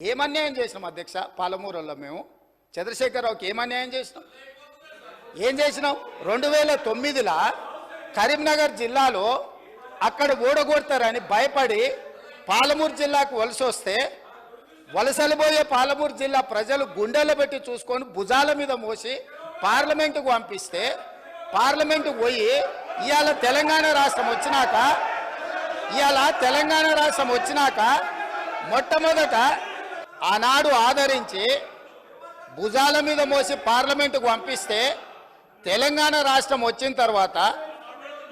ఏమన్యాయం చేసినాం అధ్యక్ష? పాలమూరులో మేము చంద్రశేఖరరావుకి ఏమన్యాయం చేసినాం? ఏం చేసినాం? 2009లో కరీంనగర్ జిల్లాలో అక్కడ ఓడగొడతారని భయపడి పాలమూరు జిల్లాకు వలస వస్తే వలసలు పోయే పాలమూరు జిల్లా ప్రజలు గుండెలు పెట్టి చూసుకొని భుజాల మీద మోసి పార్లమెంటుకు పంపిస్తే పార్లమెంటుకు పోయి ఇవాళ తెలంగాణ రాష్ట్రం వచ్చినాక మొట్టమొదట ఆనాడు ఆదరించి భుజాల మీద మోసి పార్లమెంటుకు పంపిస్తే తెలంగాణ రాష్ట్రం వచ్చిన తర్వాత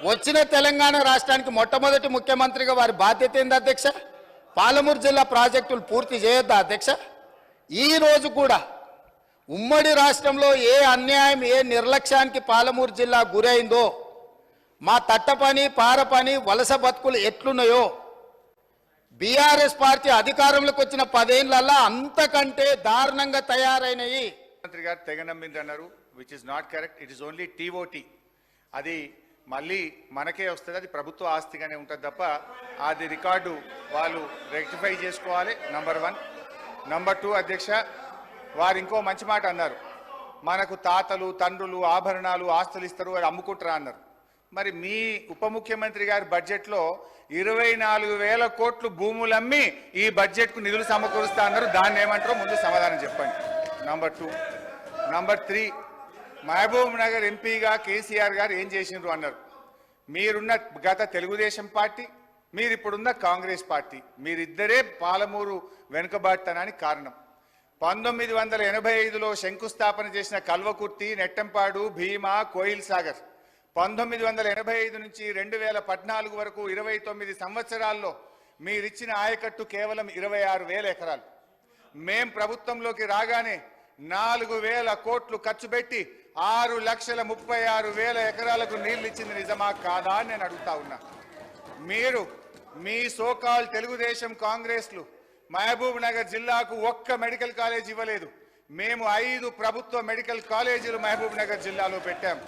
వచ్చిన తెలంగాణ రాష్ట్రానికి మొట్టమొదటి ముఖ్యమంత్రిగా వారి బాధ్యత ఏంది అధ్యక్ష? పాలమూరు జిల్లా ప్రాజెక్టులు పూర్తి చేయొద్దా అధ్యక్ష? ఈ రోజు కూడా ఉమ్మడి రాష్ట్రంలో ఏ అన్యాయం ఏ నిర్లక్ష్యానికి పాలమూరు జిల్లా గురైందో, మా తట్ట పని పార పని వలస బతుకులు ఎట్లున్నాయో బీఆర్ఎస్ పార్టీ అధికారంలోకి వచ్చిన 10 ఏళ్లలో అంతకంటే దారుణంగా తయారైనవి. మంత్రి గారు తెగ నమ్మింది అన్నారు, which is not correct. It is only TOT. అది మళ్ళీ మనకే వస్తుంది, అది ప్రభుత్వ ఆస్తిగానే ఉంటుంది తప్ప అది రికార్డు వాళ్ళు రెక్టిఫై చేసుకోవాలి. నంబర్ 1. నంబర్ 2 అధ్యక్ష, వారు ఇంకో మంచి మాట అన్నారు, మనకు తాతలు తండ్రులు ఆభరణాలు ఆస్తులు ఇస్తారు, అది అమ్ముకుంటారా అన్నారు. మరి మీ ఉప ముఖ్యమంత్రి గారి బడ్జెట్లో 24,000 కోట్లు భూములమ్మి ఈ బడ్జెట్కు నిధులు సమకూరుస్తా అన్నారు. దాన్ని ఏమంటారో ముందు సమాధానం చెప్పండి. నంబర్ 2. నంబర్ 3, మహబూబ్ నగర్ ఎంపీగా కేసీఆర్ గారు ఏం చేసిండ్రు అన్నారు. మీరున్న గత తెలుగుదేశం పార్టీ, మీరిప్పుడున్న కాంగ్రెస్ పార్టీ, మీరిద్దరే పాలమూరు వెనుకబాటుతనానికి కారణం. 1985లో శంకుస్థాపన చేసిన కల్వకుర్తి, నెట్టంపాడు, భీమా, కోయిల్ సాగర్ 1985 నుంచి 2014 వరకు 29 సంవత్సరాల్లో మీరిచ్చిన ఆయకట్టు కేవలం 26,000 ఎకరాలు. మేం ప్రభుత్వంలోకి రాగానే 4,000 కోట్లు ఖర్చు పెట్టి 6,36,000 ఎకరాలకు నీళ్లు ఇచ్చింది నిజమా కాదా అని నేను అడుగుతా ఉన్నా. మీరు మీ సోకాల్ తెలుగుదేశం కాంగ్రెస్లు మహబూబ్ నగర్ జిల్లాకు ఒక్క మెడికల్ కాలేజ్ ఇవ్వలేదు. మేము 5 ప్రభుత్వ మెడికల్ కాలేజీలు మహబూబ్ నగర్ జిల్లాలో పెట్టాం.